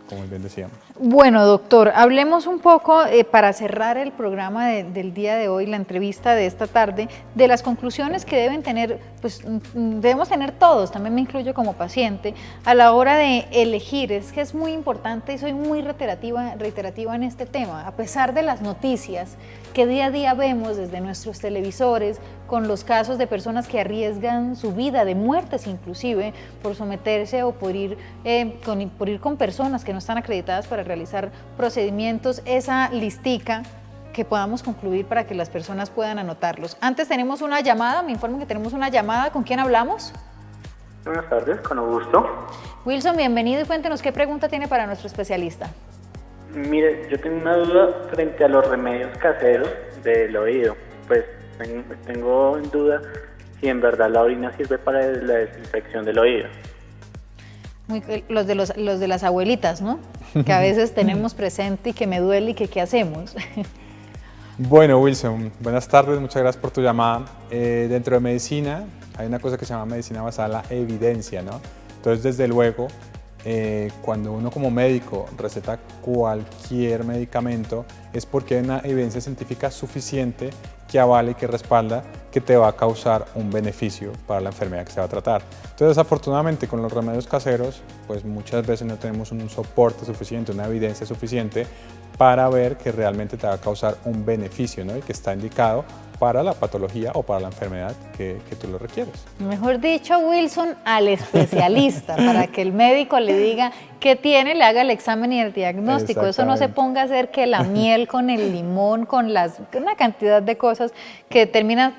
como bien decíamos. Bueno, doctor, hablemos un poco, para cerrar el programa del día de hoy, la entrevista de esta tarde, de las conclusiones que deben tener, pues debemos tener todos, también me incluyo como paciente, a la hora de elegir. Es que es muy importante y soy muy reiterativa en este tema, a pesar de las noticias que día a día vemos desde nuestros televisores, con los casos de personas que arriesgan su vida, de muertes inclusive, por someterse o por ir con personas que no están acreditadas para realizar procedimientos, esa listica que podamos concluir para que las personas puedan anotarlos. Antes tenemos una llamada, me informan que tenemos una llamada. ¿Con quién hablamos? Buenas tardes, con gusto. Wilson, bienvenido y cuéntenos qué pregunta tiene para nuestro especialista. Mire, yo tengo una duda frente a los remedios caseros del oído. Pues tengo en duda si en verdad la orina sirve para la desinfección del oído. Los de las abuelitas, ¿no? Que a veces tenemos presente y que me duele y que qué hacemos. Bueno, Wilson, buenas tardes, muchas gracias por tu llamada. Dentro de medicina hay una cosa que se llama medicina basada en la evidencia, ¿no? Entonces, desde luego, cuando uno como médico receta cualquier medicamento es porque hay una evidencia científica suficiente que avale y que respalda que te va a causar un beneficio para la enfermedad que se va a tratar. Entonces, desafortunadamente, con los remedios caseros, pues muchas veces no tenemos un soporte suficiente, una evidencia suficiente para ver que realmente te va a causar un beneficio, ¿no? Y que está indicado para la patología o para la enfermedad que tú lo requieres. Mejor dicho, Wilson, al especialista, para que el médico le diga qué tiene, le haga el examen y el diagnóstico. Eso no se ponga a hacer que la miel con el limón, con una cantidad de cosas que termina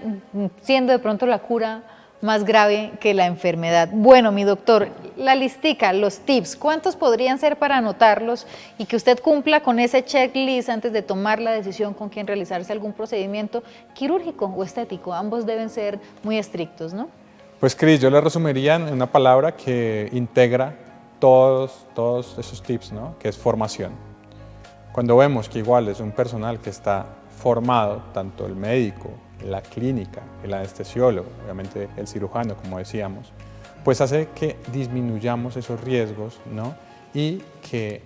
siendo de pronto la cura más grave que la enfermedad. Bueno, mi doctor, la listica, los tips, ¿cuántos podrían ser para anotarlos y que usted cumpla con ese checklist antes de tomar la decisión con quién realizarse algún procedimiento quirúrgico o estético? Ambos deben ser muy estrictos, ¿no? Pues, Cris, yo le resumiría en una palabra que integra todos esos tips, ¿no? Que es formación. Cuando vemos que igual es un personal que está formado, tanto el médico, la clínica, el anestesiólogo, obviamente el cirujano, como decíamos, pues hace que disminuyamos esos riesgos, ¿no? Y que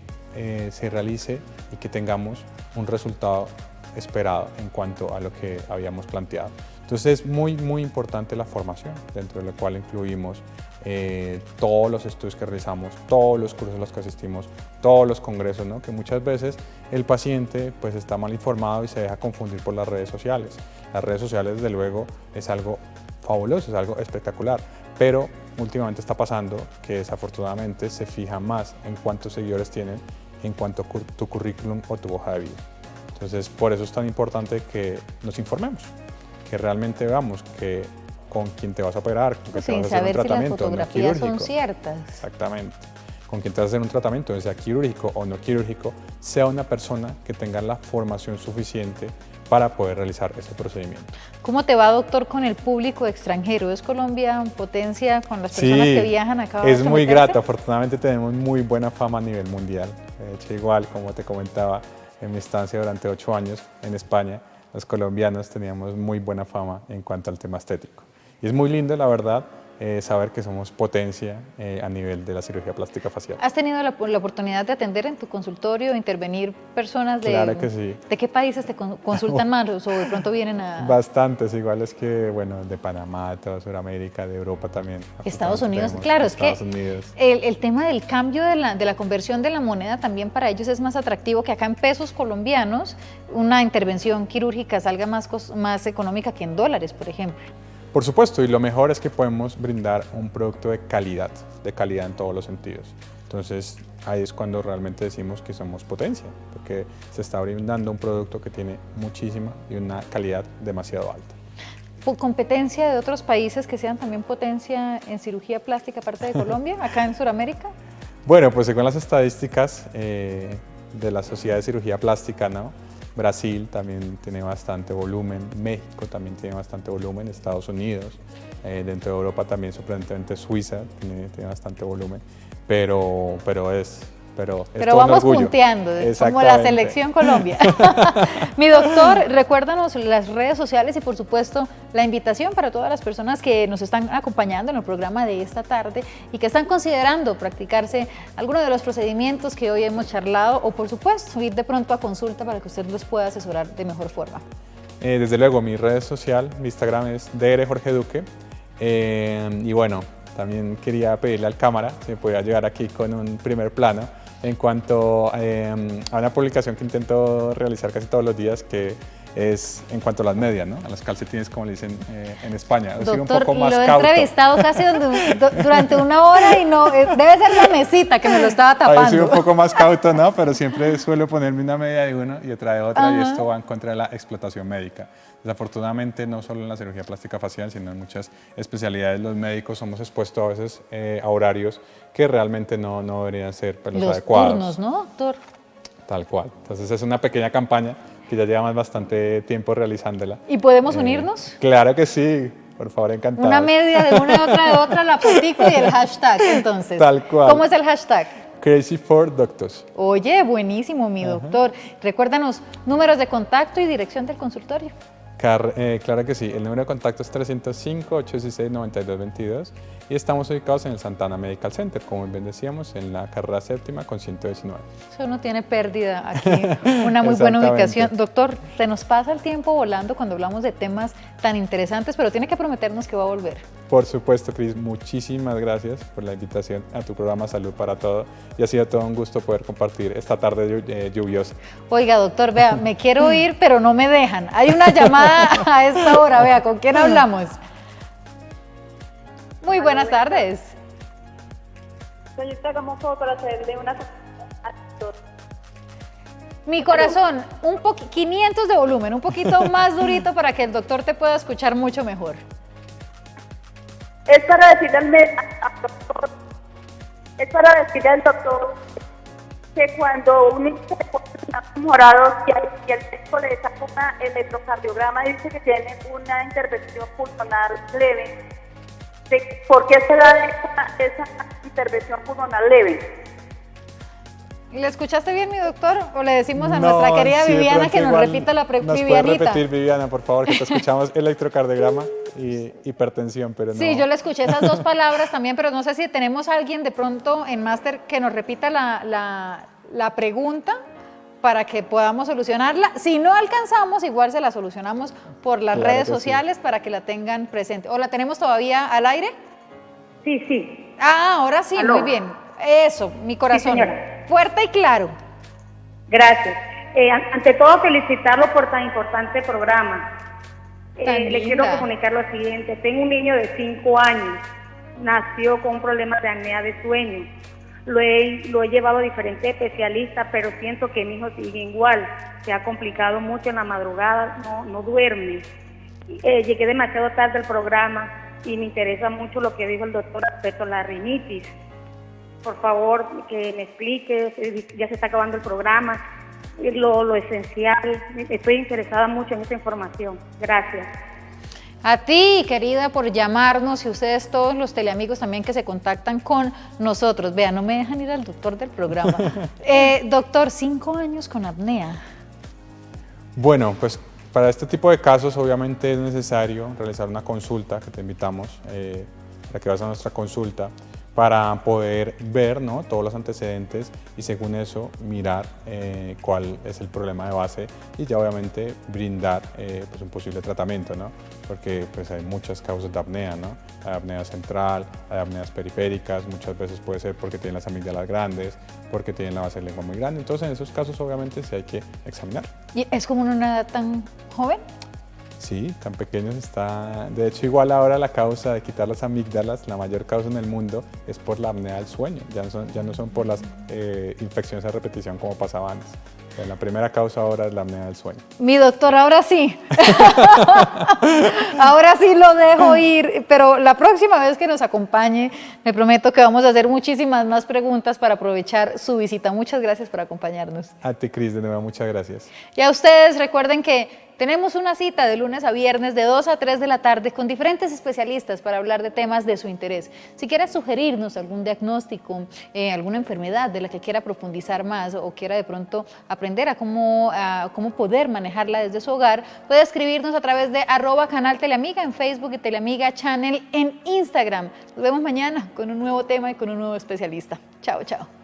se realice y que tengamos un resultado esperado en cuanto a lo que habíamos planteado. Entonces es muy, muy importante la formación, dentro de la cual incluimos todos los estudios que realizamos, todos los cursos a los que asistimos, todos los congresos, ¿no? Que muchas veces el paciente pues está mal informado y se deja confundir por las redes sociales. Las redes sociales, desde luego, es algo fabuloso, es algo espectacular, pero últimamente está pasando que desafortunadamente se fija más en cuántos seguidores tienen en cuanto a tu currículum o tu hoja de vida. Entonces, por eso es tan importante que nos informemos, que realmente veamos que con quién te vas a operar, con quién te vas a hacer un tratamiento, si las fotografías son ciertas. Exactamente. Con quién te vas a hacer un tratamiento, sea quirúrgico o no quirúrgico, sea una persona que tenga la formación suficiente para poder realizar ese procedimiento. ¿Cómo te va, doctor, con el público extranjero? ¿Es Colombia potencia con las personas que viajan acá? Es muy grato. Afortunadamente tenemos muy buena fama a nivel mundial. De hecho, igual, como te comentaba, en mi estancia durante 8 años en España, los colombianos teníamos muy buena fama en cuanto al tema estético. Y es muy lindo, la verdad, saber que somos potencia a nivel de la cirugía plástica facial. ¿Has tenido la oportunidad de atender en tu consultorio, intervenir personas de... Claro que sí. ¿De qué países te consultan más o de pronto vienen a...? Bastantes, igual es que, bueno, de Panamá, de toda Sudamérica, de Europa también. Estados Unidos, claro, es que el tema del cambio de la conversión de la moneda también para ellos es más atractivo que acá en pesos colombianos una intervención quirúrgica salga más económica que en dólares, por ejemplo. Por supuesto, y lo mejor es que podemos brindar un producto de calidad en todos los sentidos. Entonces, ahí es cuando realmente decimos que somos potencia, porque se está brindando un producto que tiene muchísima y una calidad demasiado alta. ¿Por competencia de otros países que sean también potencia en cirugía plástica aparte de Colombia, acá en Sudamérica? Bueno, pues según las estadísticas de la Sociedad de Cirugía Plástica, ¿no? Brasil también tiene bastante volumen, México también tiene bastante volumen, Estados Unidos, dentro de Europa también sorprendentemente Suiza tiene bastante volumen, pero es pero es Pero todo un vamos orgullo. punteando, como la Exactamente. selección Colombia. Mi doctor, recuérdanos las redes sociales y por supuesto la invitación para todas las personas que nos están acompañando en el programa de esta tarde y que están considerando practicarse alguno de los procedimientos que hoy hemos charlado o por supuesto ir de pronto a consulta para que usted los pueda asesorar de mejor forma. Desde luego, mi red social, mi Instagram es drjorgeduque. Y bueno, también quería pedirle al cámara si me podía llegar aquí con un primer plano en cuanto a una publicación que intento realizar casi todos los días, que es en cuanto a las medias, ¿no? A los calcetines, como le dicen en España. He sido un Doctor, poco más lo he cauto. entrevistado casi durante una hora y no, debe ser la mesita que me lo estaba He sido tapando. un poco más cauto, ¿no? Pero siempre suelo ponerme una media de uno y otra de otra, y Ajá. esto va en contra de la explotación médica. Desafortunadamente, no solo en la cirugía plástica facial, sino en muchas especialidades, los médicos somos expuestos a veces a horarios que realmente no deberían ser pues, los adecuados. Turnos, ¿no, doctor? Tal cual. Entonces es una pequeña campaña que ya llevamos bastante tiempo realizándola. ¿Y podemos unirnos? Claro que sí, por favor, encantado. Una media de una de otra, la fotico y el hashtag, entonces. Tal cual. ¿Cómo es el hashtag? Crazy for Doctors. Oye, buenísimo, mi doctor. Recuérdanos números de contacto y dirección del consultorio. Claro que sí, el número de contacto es 305-816-9222 y estamos ubicados en el Santana Medical Center, como bien decíamos, en la carrera séptima con 119. Eso no tiene pérdida aquí, una muy buena ubicación. Doctor, se nos pasa el tiempo volando cuando hablamos de temas tan interesantes, pero tiene que prometernos que va a volver. Por supuesto, Cris, muchísimas gracias por la invitación a tu programa Salud para Todo y ha sido todo un gusto poder compartir esta tarde lluviosa. Oiga, doctor, vea, me quiero ir, pero no me dejan. Hay una llamada a esta hora, vea, ¿con quién hablamos? Muy buenas tardes. Señorita, ¿cómo puedo para hacerle una... Mi corazón, 500 de volumen, un poquito más durito para que el doctor te pueda escuchar mucho mejor. Es para decirle al doctor que cuando un niño se pone morado y el médico le saca un electrocardiograma, dice que tiene una intervención pulmonar leve. ¿Por qué se da esa intervención pulmonar leve? ¿Le escuchaste bien, mi doctor? ¿O le decimos a nuestra querida sí, de Viviana pronto que nos igual repita la Nos puede Vivianita? repetir, Viviana, por favor, que te escuchamos electrocardiograma y hipertensión, pero no. Sí, yo le escuché esas dos palabras también, pero no sé si tenemos a alguien de pronto en máster que nos repita la pregunta para que podamos solucionarla. Si no alcanzamos, igual se la solucionamos por las Claro redes que sociales para que la tengan presente. ¿O la tenemos todavía al aire? Sí, sí. Ah, ahora sí, ¿Aló? muy bien. Eso, mi corazón. señora. Fuerte y claro. Gracias. Ante todo, felicitarlo por tan importante programa. Tan Le quiero linda. comunicar lo siguiente. Tengo un niño de 5 años. Nació con un problema de apnea de sueño. Lo he llevado a diferentes especialistas, pero siento que mi hijo sigue igual. Se ha complicado mucho en la madrugada, no duerme. Llegué demasiado tarde al programa y me interesa mucho lo que dijo el doctor respecto a la rinitis. Por favor, que me explique, ya se está acabando el programa, lo esencial. Estoy interesada mucho en esta información. Gracias. A ti, querida, por llamarnos y ustedes todos los teleamigos también que se contactan con nosotros. Vea, no me dejan ir al doctor del programa. Doctor, 5 años con apnea. Bueno, pues para este tipo de casos obviamente es necesario realizar una consulta, que te invitamos para que vas a nuestra consulta, para poder ver, ¿no?, todos los antecedentes y según eso mirar cuál es el problema de base y ya obviamente brindar pues un posible tratamiento, ¿no? Porque pues hay muchas causas de apnea, ¿no? Hay apnea central, hay apneas periféricas, muchas veces puede ser porque tienen las amígdalas grandes, porque tienen la base de lengua muy grande, entonces en esos casos obviamente sí hay que examinar. ¿Y es como en una edad tan joven? Sí, tan pequeños está. De hecho, igual ahora la causa de quitar las amígdalas, la mayor causa en el mundo, es por la apnea del sueño. Ya no son por las infecciones a repetición como pasaba antes. O sea, la primera causa ahora es la apnea del sueño. Mi doctor, ahora sí. Ahora sí lo dejo ir, pero la próxima vez que nos acompañe, me prometo que vamos a hacer muchísimas más preguntas para aprovechar su visita. Muchas gracias por acompañarnos. A ti, Cris, de nuevo, muchas gracias. Y a ustedes recuerden que tenemos una cita de lunes a viernes de 2 a 3 de la tarde con diferentes especialistas para hablar de temas de su interés. Si quieres sugerirnos algún diagnóstico, alguna enfermedad de la que quiera profundizar más o quiera de pronto aprender a cómo poder manejarla desde su hogar, puede escribirnos a través de @canal Teleamiga en Facebook y Teleamiga Channel en Instagram. Nos vemos mañana con un nuevo tema y con un nuevo especialista. Chao, chao.